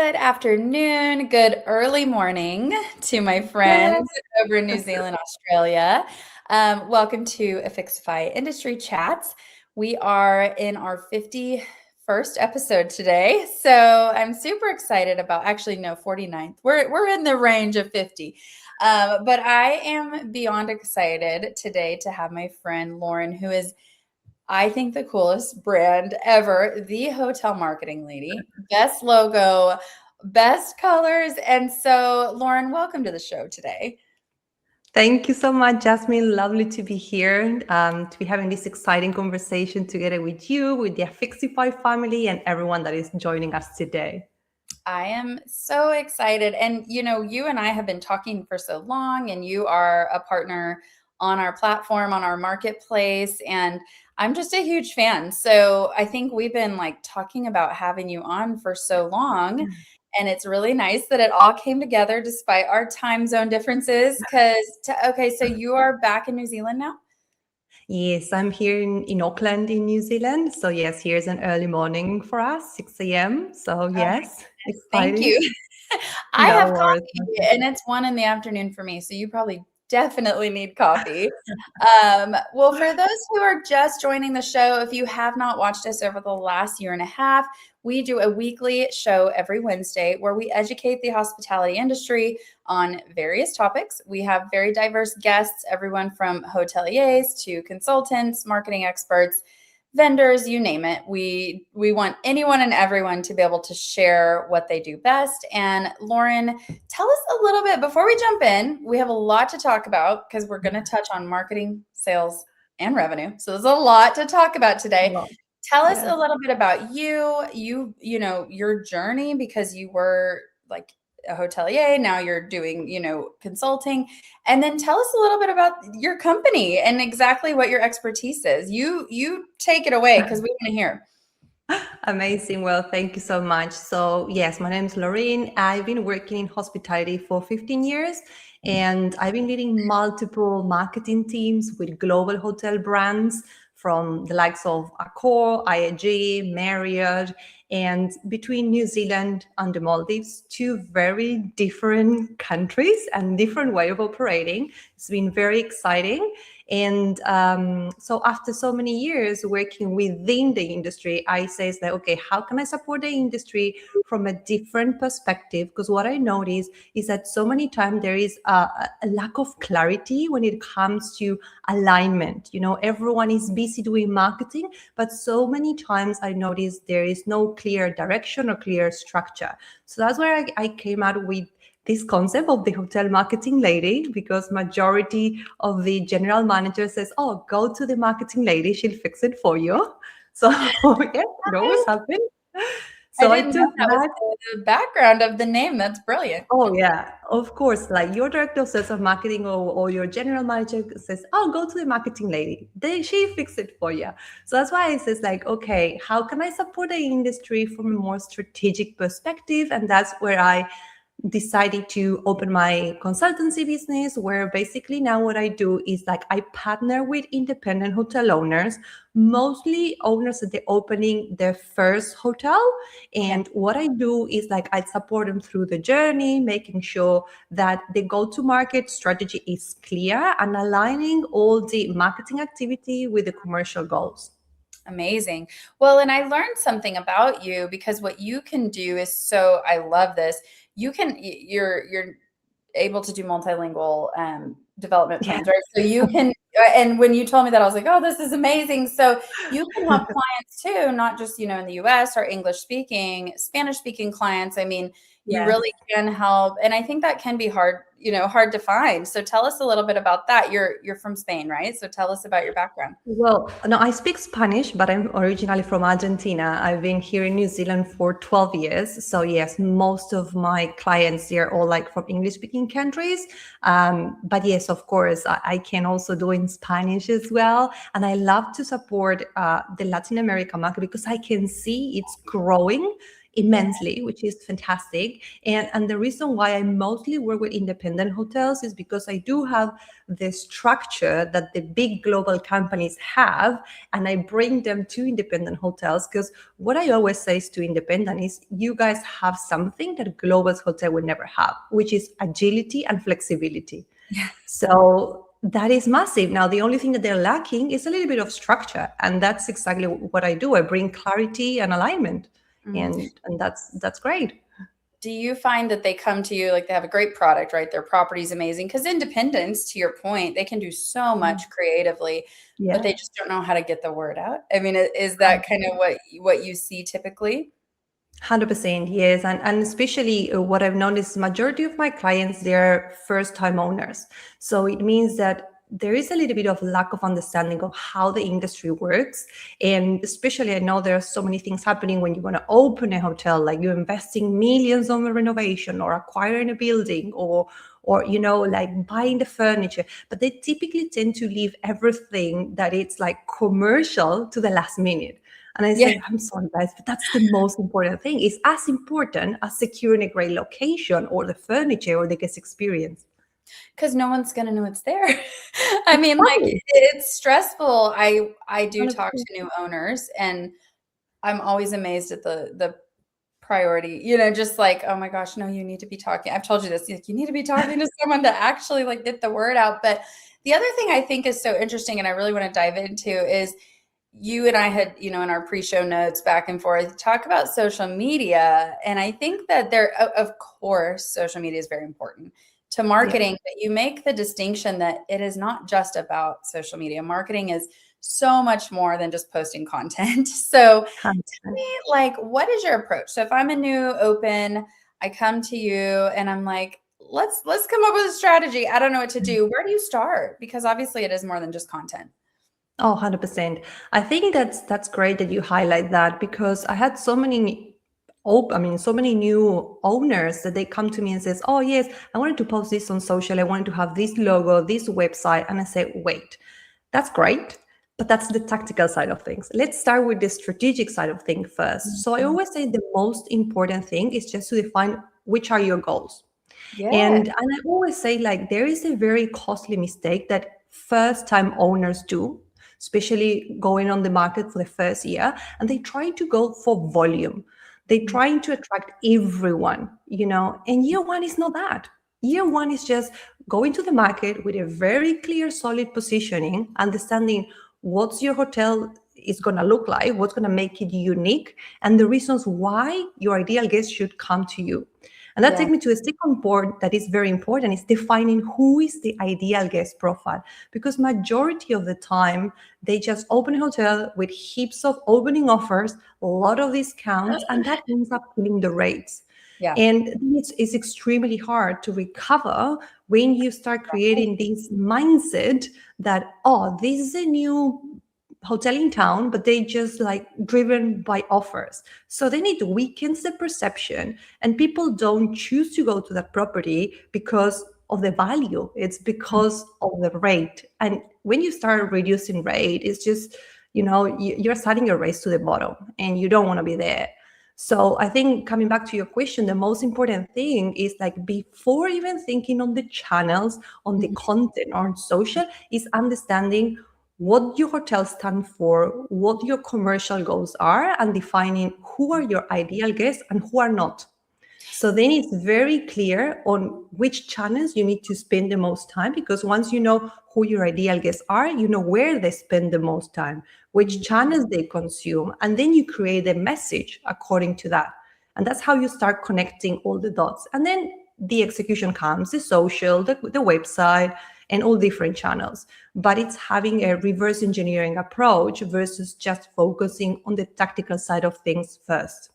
Good afternoon, good early morning to my Yes. friends over in New Zealand, Australia. Welcome to Affixify Industry Chats. We are in our 51st episode today, so I'm super excited about, actually, no, 49th. We're in the range of 50. But I am beyond excited today to have my friend Lauren, who is, I think, the coolest brand ever, the hotel marketing lady, best logo, best colors. And so, Lauren, welcome to the show today. Thank you so much, Jasmine. Lovely to be here, to be having this exciting conversation together with you, with the Affixify family, and everyone that is joining us today. I am so excited. And, you and I have been talking for so long, and you are a partner on our platform, on our marketplace. And I'm just a huge fan. So I think we've been like talking about having you on for so long. And it's really nice that it all came together despite our time zone differences. Okay, so you are back in New Zealand now? Yes, I'm here in Auckland, in New Zealand. So yes, here's an early morning for us, 6 a.m. So Oh my yes, goodness. Thank exciting. you. I No have worries. coffee and it's 1 in the afternoon for me, so you probably definitely need coffee. Well, for those who are just joining the show, if you have not watched us over the last year and a half, we do a weekly show every Wednesday where we educate the hospitality industry on various topics. We have very diverse guests, everyone from hoteliers to consultants, marketing experts, vendors, you name it. We want anyone and everyone to be able to share what they do best. And Lauren, tell us a little bit before we jump in. We have a lot to talk about because we're going to touch on marketing, sales, and revenue. So there's a lot to talk about today. Well, Tell us yes. a little bit about your journey, because you were like a hotelier, now you're doing, consulting. And then tell us a little bit about your company and exactly what your expertise is. You take it away because we want to hear. Amazing. Well, thank you so much. So, yes, my name is Laurean. I've been working in hospitality for 15 years, and I've been leading multiple marketing teams with global hotel brands from the likes of Accor, IAG, Marriott, and between New Zealand and the Maldives, two very different countries and different way of operating. It's been very exciting. And so after so many years working within the industry, I says that, okay, how can I support the industry from a different perspective? Because what I notice is that so many times there is a lack of clarity when it comes to alignment. You know, everyone is busy doing marketing, but so many times I notice there is no clear direction or clear structure. So that's where I came out with this concept of the hotel marketing lady, because majority of the general manager says, oh, go to the marketing lady, she'll fix it for you. So yeah, it always happens. I So I didn't know took that was that. the background of the name. That's brilliant. Oh yeah, of course. Like your director of sales or marketing, or your general manager says, "Oh, go to the marketing lady. She fix it for you." So that's why it says like, okay, how can I support the industry from a more strategic perspective? And that's where I decided to open my consultancy business, where basically now what I do is like I partner with independent hotel owners, mostly owners that they're opening their first hotel. Yeah. And what I do is like I support them through the journey, making sure that the go-to-market strategy is clear and aligning all the marketing activity with the commercial goals. Amazing. Well, and I learned something about you because what you can do is so, I love this. You're able to do multilingual development Yeah. plans, right? So you can, and when you told me that, I was like, oh, this is amazing. So you can help clients too, not just, in the US or English speaking, Spanish speaking clients. I mean, you Yes. really can help. And I think that can be hard, hard to find. So tell us a little bit about that. You're from Spain, right? So tell us about your background. Well, no, I speak Spanish, but I'm originally from Argentina. I've been here in New Zealand for 12 years. So yes, most of my clients, they're all like from English speaking countries. But yes, of course, I can also do in Spanish as well. And I love to support the Latin America market because I can see it's growing. immensely, which is fantastic. And the reason why I mostly work with independent hotels is because I do have the structure that the big global companies have, and I bring them to independent hotels. Because what I always say to independent is, you guys have something that global hotel will never have, which is agility and flexibility. Yeah. So that is massive. Now, the only thing that they're lacking is a little bit of structure, and that's exactly what I do. I bring clarity and alignment, and that's great. Do you find that they come to you like they have a great product, right? Their property's amazing because independence, to your point, they can do so much creatively, but they Yeah. just don't know how to get the word out. I mean, is that kind of what you see typically? 100%, yes. And especially what I've noticed, majority of my clients, they're first time owners. So it means that there is a little bit of lack of understanding of how the industry works. And especially, I know there are so many things happening when you want to open a hotel, like you're investing millions on a renovation or acquiring a building, or like buying the furniture, but they typically tend to leave everything that it's like commercial to the last minute. And I Yeah, say, I'm sorry, guys, but that's the most important thing. It's as important as securing a great location or the furniture or the guest experience. because no one's gonna know it's there. I mean, like Exactly. it's stressful. I do talk 100%. to new owners, and I'm always amazed at the priority, just like, oh my gosh, no, you need to be talking. I've told you this, like, you need to be talking to someone to actually like get the word out. But the other thing I think is so interesting and I really want to dive into is you and I had, in our pre-show notes back and forth, talk about social media. And I think that of course, social media is very important to Yeah. marketing, but you make the distinction that it is not just about social media. Marketing is so much more than just posting content. So 100%. like, what is your approach? So if I'm a new open, I come to you and I'm like, let's come up with a strategy. I don't know what to do. Where do you start? Because obviously it is more than just content. Oh, 100%. I think that's great that you highlight that, because I had so many new owners that they come to me and says, "Oh, yes, I wanted to post this on social. I wanted to have this logo, this website." And I say, "Wait, that's great, but that's the tactical side of things. Let's start with the strategic side of things first." So I Mhm. always say the most important thing is just to define which are your goals. Yeah. And I always say, like, there is a very costly mistake that first time owners do, especially going on the market for the first year, and they try to go for volume. They trying to attract everyone, and year one is not that. Year one is just going to the market with a very clear, solid positioning, understanding what's your hotel is going to look like, what's going to make it unique, and the reasons why your ideal guest should come to you. And that Yeah. takes me to a second point that is very important, is defining who is the ideal guest profile. Because majority of the time, they just open a hotel with heaps of opening offers, a lot of discounts, and that ends up killing the rates. Yeah. And it's extremely hard to recover when you start creating this mindset that, oh, this is a new hotel in town, but they just like driven by offers. So then it weakens the perception, and people don't choose to go to that property because of the value. It's because of the rate. And when you start reducing rate, it's just, you're starting a race to the bottom, and you don't want to be there. So I think, coming back to your question, the most important thing is, like, before even thinking on the channels, on the Mhm. content, or on social, is understanding what your hotel stands for, what your commercial goals are, and defining who are your ideal guests and who are not. So then it's very clear on which channels you need to spend the most time, because once you know who your ideal guests are, you know where they spend the most time, which channels they consume, and then you create a message according to that. And that's how you start connecting all the dots. And then the execution comes, the social, the website, and all different channels. But it's having a reverse engineering approach versus just focusing on the tactical side of things first.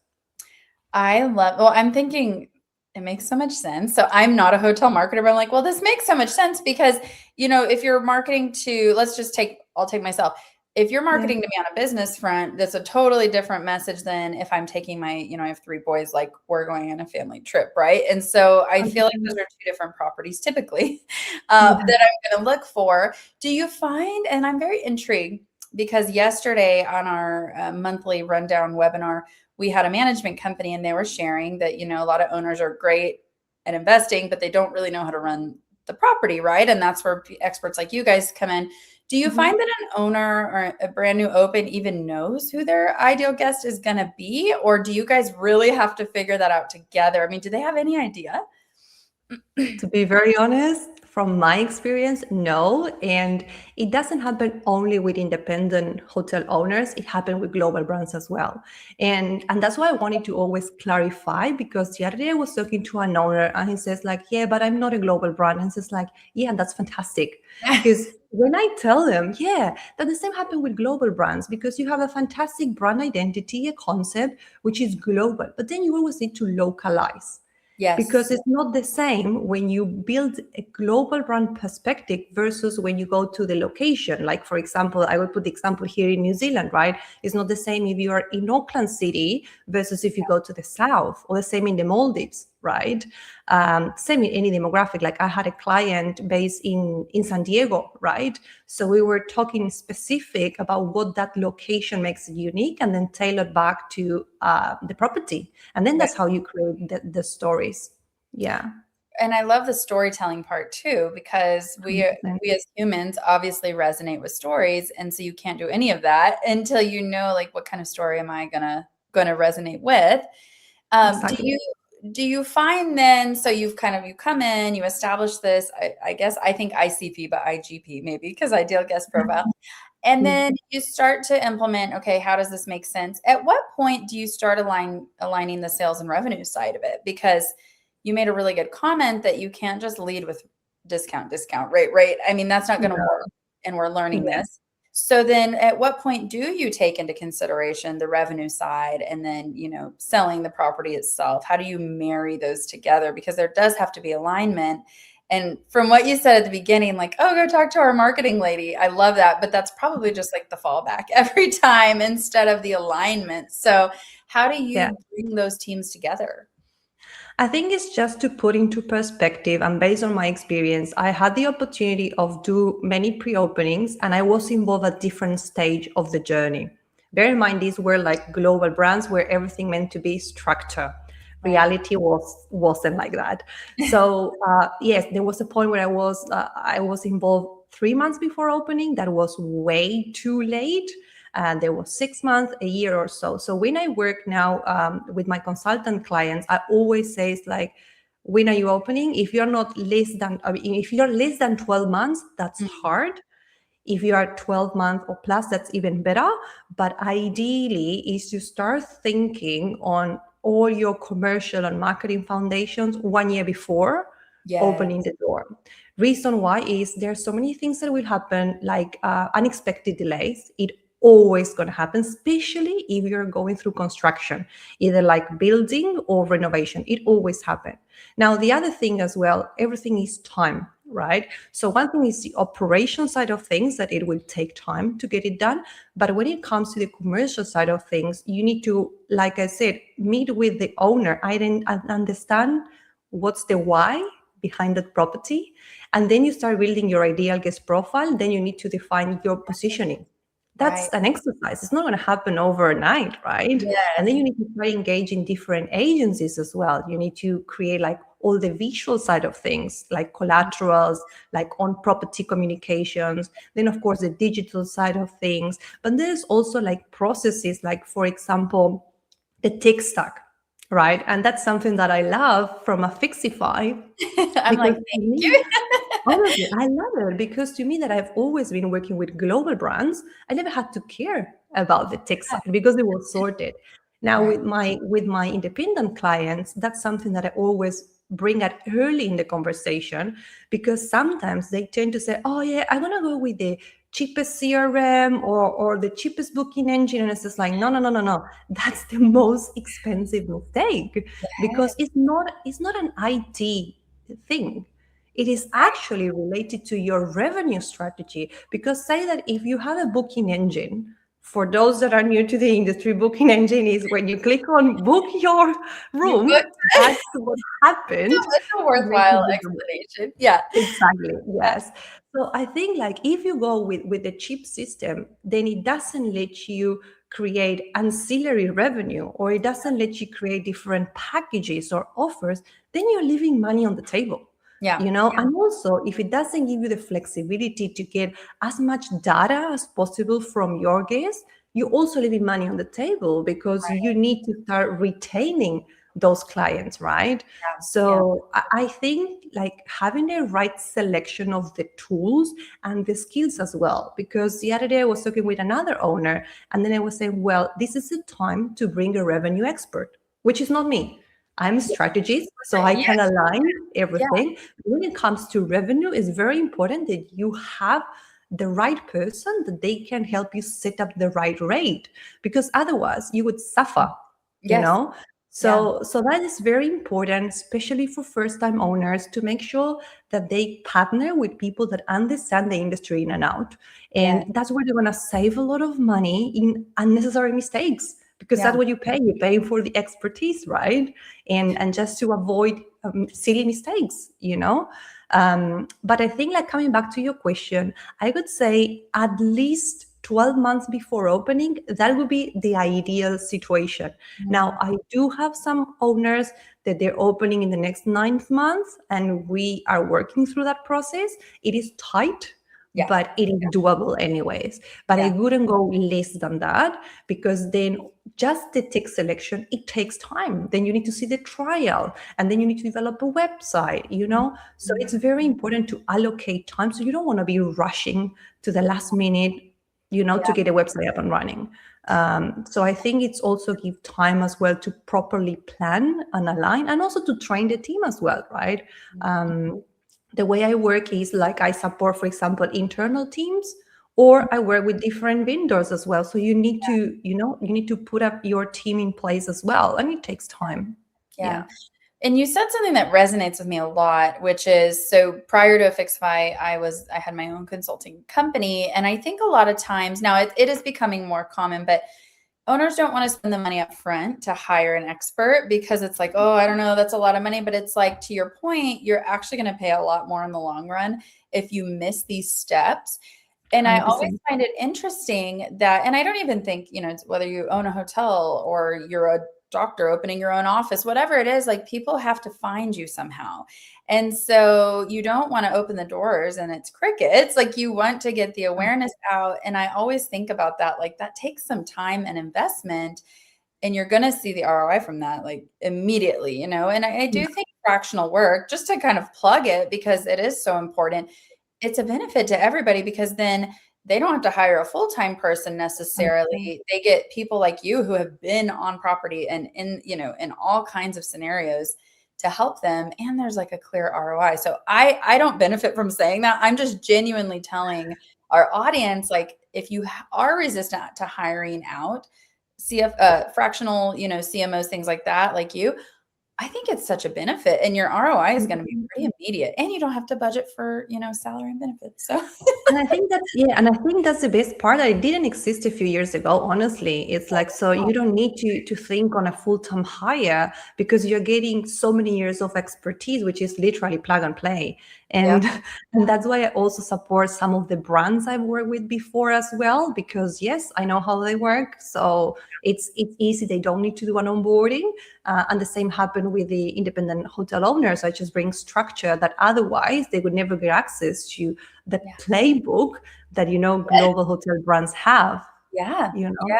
Well, I'm thinking it makes so much sense. So I'm not a hotel marketer, but I'm like, well, this makes so much sense because, if you're marketing to, I'll take myself. If you're Yeah. marketing to me on a business front, that's a totally different message than if I'm taking I have three boys, like we're going on a family trip, right? And so I feel like those are two different properties typically that Yeah. I'm going to look for. Do you find, and I'm very intrigued because yesterday on our monthly rundown webinar, we had a management company and they were sharing that, a lot of owners are great at investing, but they don't really know how to run the property, right? And that's where experts like you guys come in. Do you Mhm. find that an owner or a brand new open even knows who their ideal guest is going to be? Or do you guys really have to figure that out together? I mean, do they have any idea? To be very honest, from my experience, no. And it doesn't happen only with independent hotel owners, it happened with global brands as well. And that's why I wanted to always clarify, because the other day I was talking to an owner and he says, like, yeah, but I'm not a global brand. And it's like, yeah, that's fantastic. Because when I tell them, yeah, that the same happened with global brands, because you have a fantastic brand identity, a concept which is global, but then you always need to localize, because Yes. it's not the same when you build a global brand perspective versus when you go to the location. Like, for example, I will put the example here in New Zealand, right? It's not the same if you are in Auckland City versus if you go to the south, or the same in the Maldives, right? Same in any demographic. Like, I had a client based in San Diego, right? So we were talking specific about what that location makes it unique, and then tailored back to the property. And then Right. that's how you create the stories. Yeah. And I love the storytelling part too, because we as humans obviously resonate with stories, and so you can't do any of that until you know, like, what kind of story am I gonna resonate with. Do Exactly. you find then, so you come in, you establish this, I guess I think ICP, but IGP maybe, because ideal guest profile. And Mm. then you start to implement, okay, how does this make sense? At what point do you start aligning the sales and revenue side of it? Because you made a really good comment that you can't just lead with discount, right. I mean, that's not going to No. work. And we're learning Yeah. this. So then at what point do you take into consideration the revenue side and then, selling the property itself? How do you marry those together? Because there does have to be alignment. And from what you said at the beginning, like, oh, go talk to our marketing lady. I love that. But that's probably just like the fallback every time instead of the alignment. So how do Yeah. you bring those teams together? I think it's just to put into perspective, and based on my experience, I had the opportunity of do many pre-openings, and I was involved at different stage of the journey. Bear in mind, these were like global brands where everything meant to be structure. Right. Reality wasn't like that. So yes, there was a point where I was involved 3 months before opening. That was way too late. And there was 6 months, a year or so. So when I work now with my consultant clients, I always say it's like, when are you opening? If you're not less than, I mean, if you're less than 12 months, that's Mhm. hard. If you are 12 months or plus, that's even better. But ideally is to start thinking on all your commercial and marketing foundations 1 year before opening Yes. the door. Reason why is there's so many things that will happen, like unexpected delays. It always going to happen, especially if you're going through construction, either like building or renovation. It always happens. Now, the other thing as well, everything is time, right? So one thing is the operation side of things, that it will take time to get it done. But when it comes to the commercial side of things, you need to, like I said, meet with the owner. I didn't understand what's the why behind that property. And then you start building your ideal guest profile. Then you need to define your positioning. That's Right. an exercise. It's not going to happen overnight, right? And then Yes. you need to try engaging different agencies as well. You need to create like all the visual side of things, like collaterals, like on property communications. Then, of course, the digital side of things. But there's also like processes, like, for example, the tech stack, right? And that's something that I love from Affixify, I'm like, because to thank me, you. honestly, I love it, because to me, that I've always been working with global brands, I never had to care about the tech side because it was sorted. Now Right. with my independent clients, that's something that I always bring at early in the conversation, because sometimes they tend to say, "Oh yeah, I want to go with the cheapest CRM or the cheapest booking engine," and it's just like, no, no, no, no, no. That's the most expensive mistake, because Yes. it's not an IT thing. It is actually related to your revenue strategy. Because say that if you have a booking engine, for those that are new to the industry, booking engine is when you click on book your You room, booked it. that's what happened. It's a To make worthwhile you book the room. explanation. Yeah. Exactly. Yes. So I think like if you go with the chip system, then it doesn't let you create ancillary revenue, or it doesn't let you create different packages or offers, then you're leaving money on the table. Yeah. And also if it doesn't give you the flexibility to get as much data as possible from your guests, you're also leaving money on the table because you need to start retaining those clients, right? So I think like having the right selection of the tools and the skills as well, because the other day I was talking with another owner and then I was saying, well, this is the time to bring a revenue expert, which is not me. I'm a strategist, so I Yeah. can align Yeah. everything. When it comes to revenue, it's very important that you have the right person that they can help you set up the right rate, because otherwise you would suffer, you Yes. know? Yeah. So that is very important, especially for first-time owners, to make sure that they partner with people that understand the industry in and out. Yeah. And that's where they're gonna save a lot of money in unnecessary mistakes, because Yeah. that's what you pay. You pay for the expertise, right? And just to avoid silly mistakes. But I think, like, coming back to your question, I would say at least 12 months before opening, that would be the ideal situation. Now, I do have some owners that they're opening in the next 9 month, and we are working through that process. It is tight, Yeah. but it is doable anyways. But I Yeah. wouldn't go less than that, because then just the tech selection, it takes time. Then you need to see the trial, and then you need to develop a website. So it's very important to allocate time. So you don't want to be rushing to the last minute, to get a website up and running. So I think it's also give time as well to properly plan and align, and also to train the team as well, right? The way I work is like I support, for example, internal teams, or I work with different vendors as well. So you need to, you need to put up your team in place as well, and it takes time. Yeah. And you said something that resonates with me a lot, which is, so prior to Affixify, I had my own consulting company. And I think a lot of times now it is becoming more common, but owners don't want to spend the money up front to hire an expert because it's like, oh, I don't know, that's a lot of money. But it's like, to your point, you're actually going to pay a lot more in the long run if you miss these steps. And I always 100%. find it interesting that, and I don't even think, it's whether you own a hotel or you're a doctor opening your own office, whatever it is, like, people have to find you somehow. And so you don't want to open the doors and it's crickets. Like, you want to get the awareness out. And I always think about that, like, that takes some time and investment, and you're going to see the ROI from that, like, immediately, and I do think fractional work, just to kind of plug it because it is so important, it's a benefit to everybody, because then they don't have to hire a full-time person necessarily. They get people like you who have been on property and in all kinds of scenarios to help them. And there's like a clear ROI. So I don't benefit from saying that. I'm just genuinely telling our audience, like, if you are resistant to hiring out fractional, CMOs, things like that, like you, I think it's such a benefit, and your ROI is going to be pretty immediate, and you don't have to budget for, salary and benefits. So And I think that's the best part, that it didn't exist a few years ago. Honestly, it's like, so you don't need to think on a full-time hire, because you're getting so many years of expertise, which is literally plug and play. And yeah, and that's why I also support some of the brands I've worked with before as well, because yes, I know how they work. So it's easy. They don't need to do an onboarding. And the same happened with the independent hotel owners. I just bring structure that otherwise they would never get access to, the playbook that global hotel brands have. yeah, you know yeah.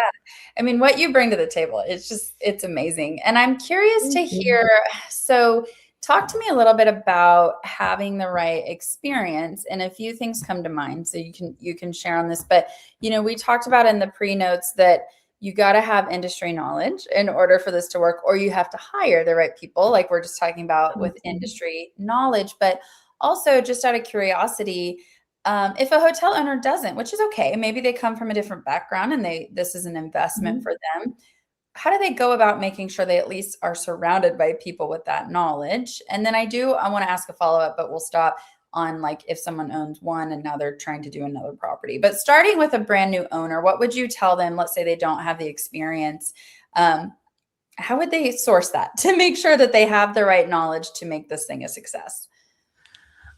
I mean, what you bring to the table, it's amazing. And I'm curious to hear, so talk to me a little bit about having the right experience, and a few things come to mind, so you can share on this. But we talked about in the pre-notes that you got to have industry knowledge in order for this to work, or you have to hire the right people, like we're just talking about with industry knowledge. But also, just out of curiosity, if a hotel owner doesn't, which is okay, maybe they come from a different background and this is an investment for them. How do they go about making sure they at least are surrounded by people with that knowledge? And then I want to ask a follow-up, but we'll stop on, like, if someone owns one and now they're trying to do another property. But starting with a brand new owner, what would you tell them? Let's say they don't have the experience. How would they source that to make sure that they have the right knowledge to make this thing a success?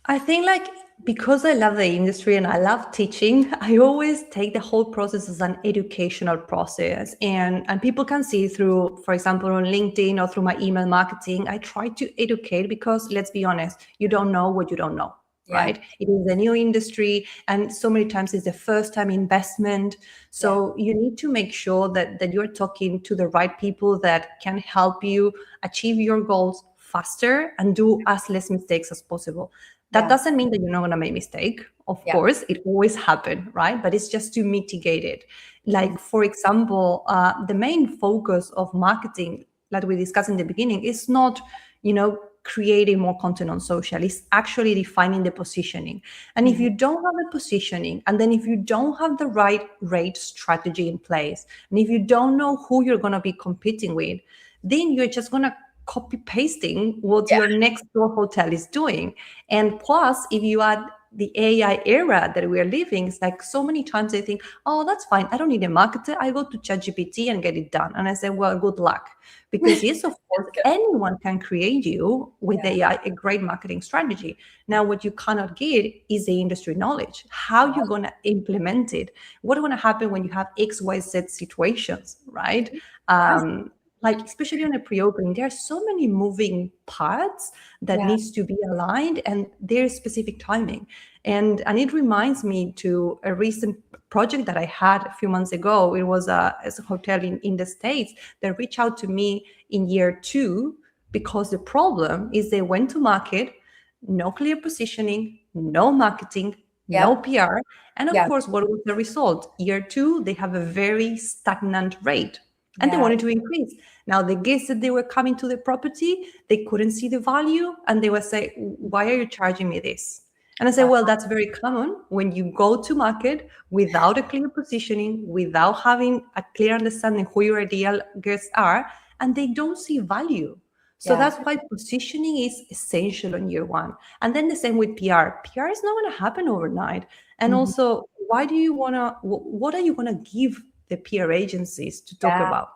I think, like, Because I love the industry and I love teaching, I always take the whole process as an educational process. And people can see through, for example, on LinkedIn or through my email marketing, I try to educate because let's be honest, you don't know what you don't know, Yeah. right? It is a new industry and so many times it's the first time investment. So you need to make sure that you're talking to the right people that can help you achieve your goals faster and do as less mistakes as possible. That Yeah. doesn't mean that you're not going to make mistake. Of Yeah. course, it always happen, right? But it's just to mitigate it. Like, for example, the main focus of marketing that we discussed in the beginning is not, creating more content on social. It's actually defining the positioning. And if you don't have a positioning, and then if you don't have the right rate strategy in place, and if you don't know who you're going to be competing with, then you're just going to copy pasting what Yeah. your next door hotel is doing. And plus, if you add the AI era that we are living, it's like so many times I think, oh, that's fine. I don't need a marketer. I go to ChatGPT and get it done. And I say, well, good luck. Because yes, of course, anyone can create you with AI a great marketing strategy. Now, what you cannot get is the industry knowledge. How you're going to implement it? What's going to happen when you have XYZ situations, right? Like especially on a pre-opening, there are so many moving parts that needs to be aligned, and there's specific timing. And it reminds me to a recent project that I had a few months ago. It was a hotel in the States that reached out to me in year 2 because the problem is they went to market, no clear positioning, no marketing, no PR. And of course, what was the result? Year 2, they have a very stagnant rate. And they wanted to increase. Now, the guests that they were coming to the property, they couldn't see the value, and they would say, why are you charging me this? And I say, well, that's very common when you go to market without a clear positioning, without having a clear understanding who your ideal guests are, and they don't see value. So that's why positioning is essential on year 1. And then the same with PR. PR is not going to happen overnight. And also, why do you want to, what are you going to give the PR agencies to talk about?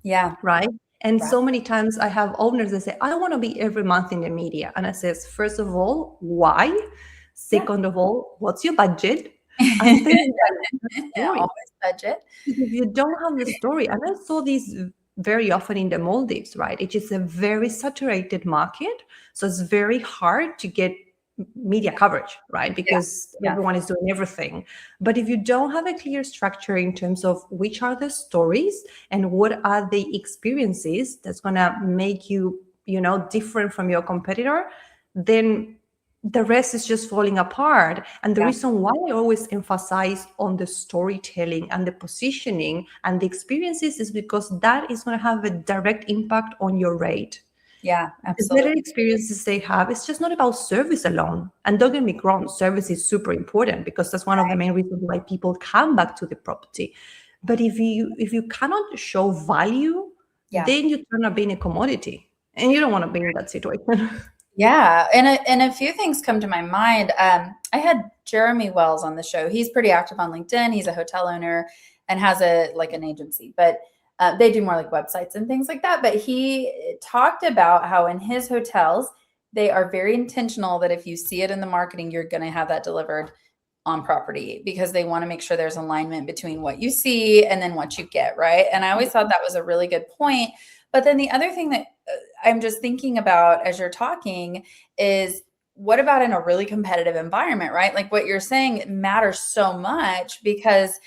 Yeah. Right. And so many times I have owners that say, I want to be every month in the media. And I says, first of all, why? Second of all, what's your budget? And third, story. Always budget. If you don't have the story, and I saw this very often in the Maldives, right? It is a very saturated market. So it's very hard to get media coverage, right? Because everyone is doing everything. But if you don't have a clear structure in terms of which are the stories and what are the experiences that's going to make you, different from your competitor, then the rest is just falling apart. And the reason why I always emphasize on the storytelling and the positioning and the experiences is because that is going to have a direct impact on your rate. Yeah, absolutely. The better experiences they have, it's just not about service alone. And don't get me wrong, service is super important because that's one of the main reasons why people come back to the property. But if you cannot show value, then you turn up being a commodity, and you don't want to be in that situation. Yeah, and a few things come to my mind. I had Jeremy Wells on the show. He's pretty active on LinkedIn. He's a hotel owner and has an agency, but they do more like websites and things like that. But he talked about how in his hotels, they are very intentional that if you see it in the marketing, you're going to have that delivered on property because they want to make sure there's alignment between what you see and then what you get, right? And I always thought that was a really good point. But then the other thing that I'm just thinking about as you're talking is what about in a really competitive environment, right? Like what you're saying matters so much because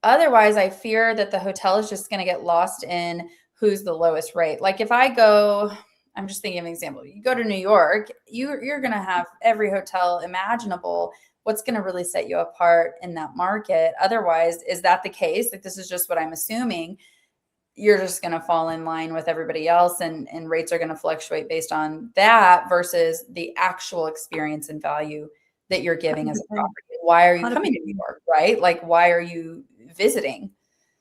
otherwise I fear that the hotel is just going to get lost in who's the lowest rate. Like if I go, I'm just thinking of an example. You go to New York, you're going to have every hotel imaginable. What's going to really set you apart in that market? Otherwise, is that the case? Like this is just what I'm assuming. You're just going to fall in line with everybody else and rates are going to fluctuate based on that versus the actual experience and value that you're giving as a property. Why are you coming to New York, right? Like, why are you visiting?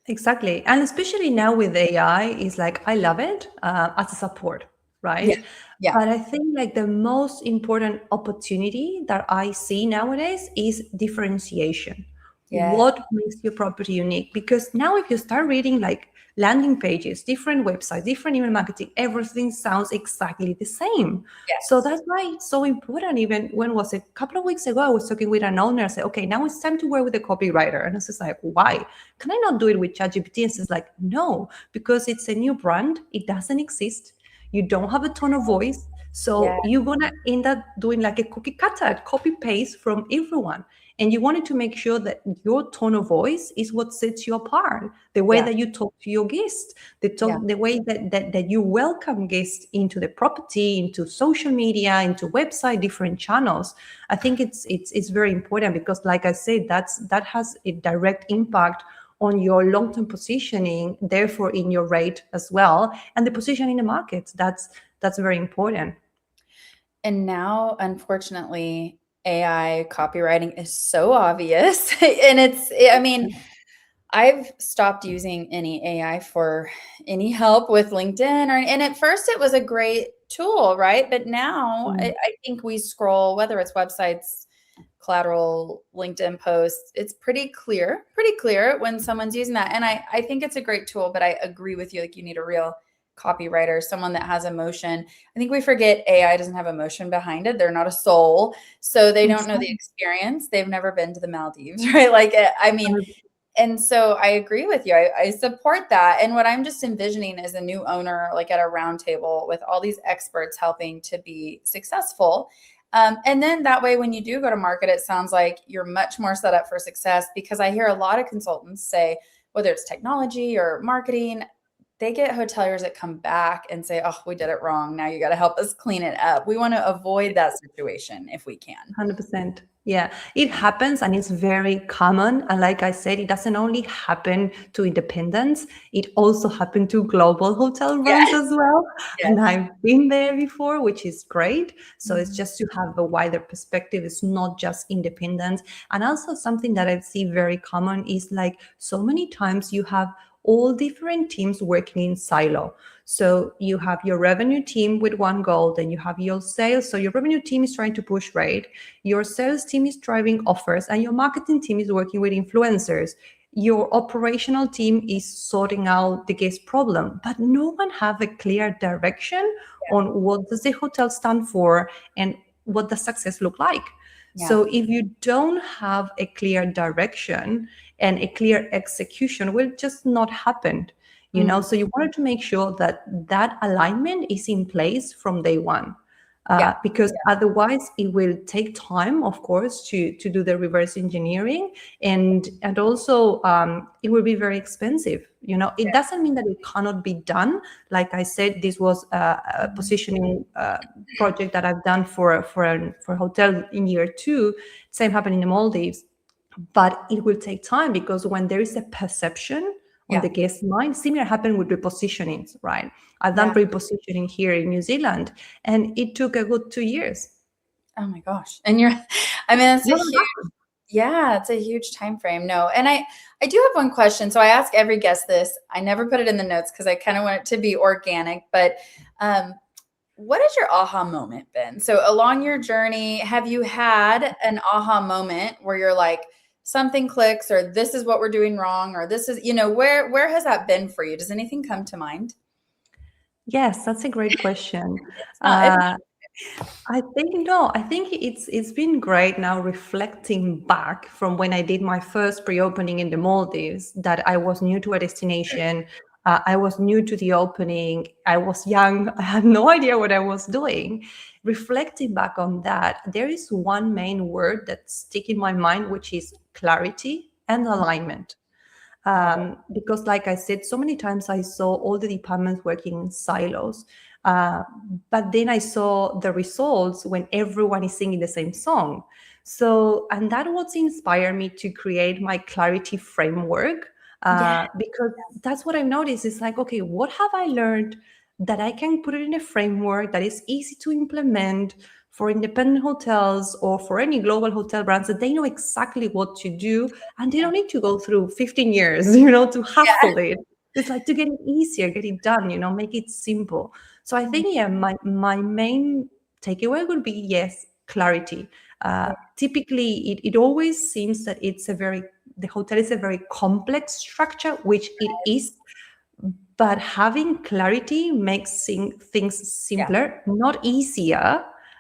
Exactly. And especially now with AI, is like, I love it as a support, right? Yeah. But I think like the most important opportunity that I see nowadays is differentiation. Yeah. What makes your property unique? Because now if you start reading like landing pages, different websites, different email marketing, everything sounds exactly the same. So Yes. that's why it's so important. Even when was it? A couple of weeks ago, I was talking with an owner. I said, okay, now it's time to work with a copywriter. And I was like, why? Can I not do it with ChatGPT? And she's like, no, because it's a new brand. It doesn't exist. You don't have a tone of voice. Yeah. So you're going to end up doing like a cookie cutter, copy paste from everyone. And you wanted to make sure that your tone of voice is what sets you apart. The way Yeah. that you talk to your guests, Yeah. the way that you welcome guests into the property, into social media, into website, different channels. I think it's very important because, like I said, that has a direct impact on your long-term positioning, therefore in your rate as well, and the position in the market. That's very important. And now, unfortunately, AI copywriting is so obvious. And I mean, I've stopped using any AI for any help with LinkedIn and at first it was a great tool, right? But now Mm, I think we scroll, whether it's websites, collateral, LinkedIn posts, it's pretty clear when someone's using that. And I think it's a great tool, but I agree with you. Like you need a real copywriter, someone that has emotion. I think we forget AI doesn't have emotion behind it. They're not a soul. So they don't know the exactly. experience. They've never been to the Maldives, right? Like, I mean, and so I agree with you. I support that. And what I'm just envisioning is a new owner, like at a round table with all these experts helping to be successful. And then that way, when you do go to market, it sounds like you're much more set up for success because I hear a lot of consultants say, whether it's technology or marketing, they get hoteliers that come back and say, oh, we did it wrong. Now you got to help us clean it up. We want to avoid that situation if we can. 100%. Yeah, it happens and it's very common. And like I said, it doesn't only happen to independents, it also happened to global hotel brands Yes. as well. And Yes. I've been there before, which is great. So it's Mhm. just to have a wider perspective. It's not just independents. And also something that I see very common is like so many times you have all different teams working in silo. So you have your revenue team with one goal, then you have your sales. So your revenue team is trying to push rate, your sales team is driving offers, and your marketing team is working with influencers. Your operational team is sorting out the guest problem, but no one have a clear direction on what does the hotel stand for and what does success look like. Yeah. So if you don't have a clear direction and a clear execution, will just not happen. Mm. So you wanted to make sure that that alignment is in place from day one, Yeah. because otherwise it will take time, of course, to do the reverse engineering, and also it will be very expensive. It doesn't mean that it cannot be done. Like I said, this was a Mhm. positioning project that I've done for a hotel in year 2. Same happened in the Maldives, but it will take time because when there is a perception on Yeah. the guest mind, similar happened with repositionings, right? I've done Yeah. repositioning here in New Zealand, and it took a good 2 years. Oh my gosh. And I mean, that's a No, huge, yeah, it's a huge time frame. No. And I do have one question. So I ask every guest this. I never put it in the notes because I kind of want it to be organic, but um, what has your aha moment been? So along your journey, have you had an aha moment where you're like, something clicks, or this is what we're doing wrong, or this is, where has that been for you? Does anything come to mind? yes, that's a great question. It's not, Uh, I think it's been great now reflecting back from when I did my first pre-opening in the Maldives, that I was new to a destination. I was new to the opening. I was young. I had no idea what I was doing. Reflecting back on that, there is one main word that stick in my mind, which is clarity and alignment. love it. Because like I said, so many times I saw all the departments working in silos, uh, but then I saw the results when everyone is singing the same song. So, and that was inspired me to create my clarity framework, Yeah. because that's what I've noticed. It's like, okay, what have I learned that I can put it in a framework that is easy to implement for independent hotels or for any global hotel brands, that they know exactly what to do, and they Yeah. don't need to go through 15 years, to Yeah. hustle it. It's like to get it easier, get it done, make it simple. So I think, yeah, my main takeaway would be, yes, clarity. Typically, it always seems that the hotel is a very complex structure, which it is, but having clarity makes things simpler, not easier,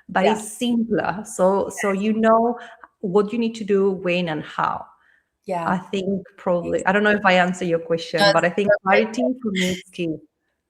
but Yeah. it's simpler. So you know what you need to do, when, and how. Yeah. I think probably, I don't know if I answer your question, That's but I think perfect. clarity for me is key.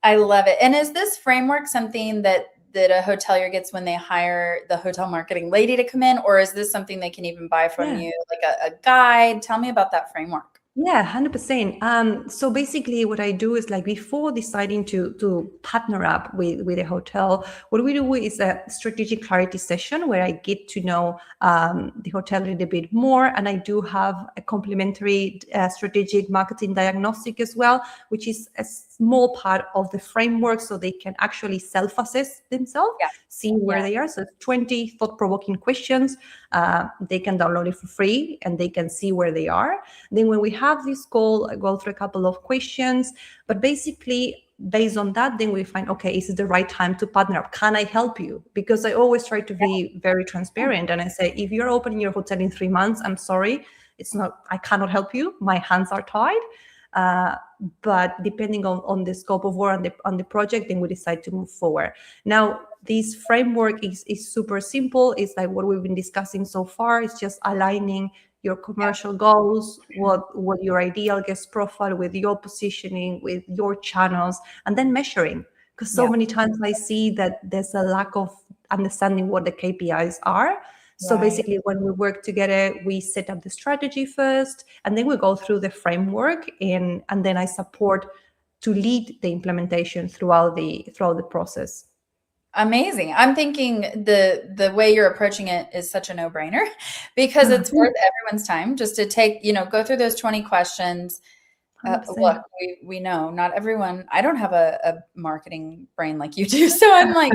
I love it. And is this framework something that a hotelier gets when they hire the hotel marketing lady to come in, or is this something they can even buy from Yeah. you, like a guide? Tell me about that framework. Yeah, 100%. So basically what I do is, like, before deciding to partner up with a hotel, what we do is a strategic clarity session where I get to know the hotel a little bit more. And I do have a complimentary strategic marketing diagnostic as well, which is a small part of the framework so they can actually self-assess themselves, Yeah. see where they are. So 20 thought-provoking questions. They can download it for free and they can see where they are. Then when we have this call, I go through a couple of questions, but basically based on that, then we find, okay, is it the right time to partner up? Can I help you? Because I always try to be very transparent. And I say, if you're opening your hotel in 3 months, I'm sorry, I cannot help you. My hands are tied. But depending on the scope of work on the project, then we decide to move forward. Now, this framework is super simple. It's like what we've been discussing so far. It's just aligning your commercial goals, what your ideal guest profile, with your positioning, with your channels, and then measuring. Because so many times I see that there's a lack of understanding what the KPIs are. So Right. basically, when we work together, we set up the strategy first, and then we go through the framework, and then I support to lead the implementation throughout the process. Amazing. I'm thinking the way you're approaching it is such a no-brainer because it's worth everyone's time just to take, go through those 20 questions. Look, 100%. we know not everyone, I don't have a marketing brain like you do. So I'm like,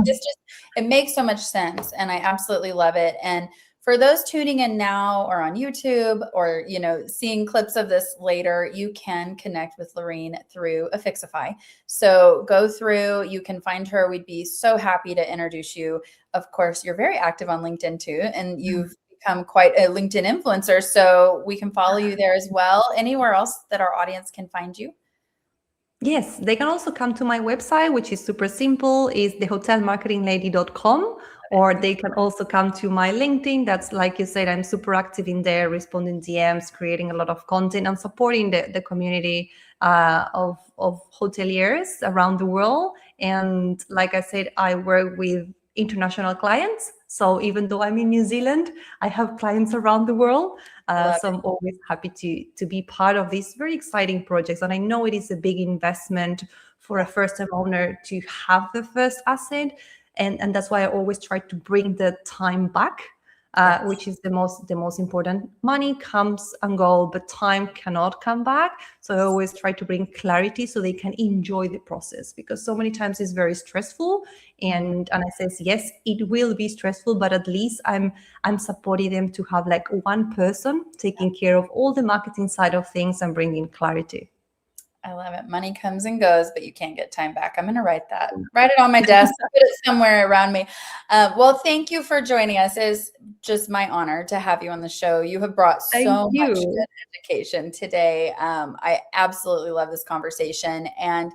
it makes so much sense. And I absolutely love it. And for those tuning in now or on YouTube or, seeing clips of this later, you can connect with Laurean through Affixify. So go through, you can find her. We'd be so happy to introduce you. Of course, you're very active on LinkedIn too, and you've become quite a LinkedIn influencer. So we can follow you there as well. Anywhere else that our audience can find you? Yes, they can also come to my website, which is super simple, is thehotelmarketinglady.com, or they can also come to my LinkedIn. That's, like you said, I'm super active in there, responding DMs, creating a lot of content, and supporting the community of hoteliers around the world. And like I said, I work with international clients. So even though I'm in New Zealand, I have clients around the world. So I'm always happy to be part of these very exciting projects. And I know it is a big investment for a first-time owner to have the first asset. And that's why I always try to bring the time back, which is the most important. Money comes and go, but time cannot come back. So I always try to bring clarity so they can enjoy the process, because so many times it's very stressful. And I says, yes, it will be stressful, but at least I'm supporting them to have like one person taking care of all the marketing side of things and bringing clarity. I love it. Money comes and goes, but you can't get time back. I'm going to write it on my desk, put it somewhere around me. Well, thank you for joining us. It's just my honor to have you on the show. You have brought so much good education today. I absolutely love this conversation. And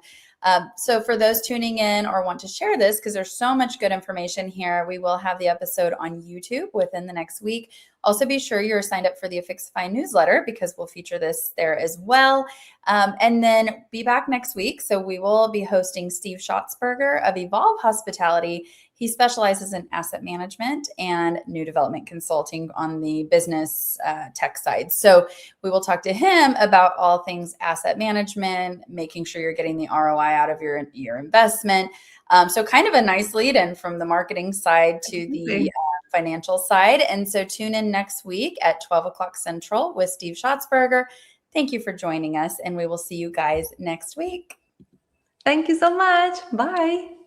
so for those tuning in or want to share this, because there's so much good information here, we will have the episode on YouTube within the next week. Also, be sure you're signed up for the Affixify newsletter because we'll feature this there as well. And then be back next week. So we will be hosting Steve Schatzberger of Evolve Hospitality. He specializes in asset management and new development consulting on the business tech side. So we will talk to him about all things asset management, making sure you're getting the ROI out of your investment. So kind of a nice lead in from the marketing side to the financial side. And so tune in next week at 12 o'clock Central with Steve Schatzberger. Thank you for joining us, and we will see you guys next week. Thank you so much. Bye.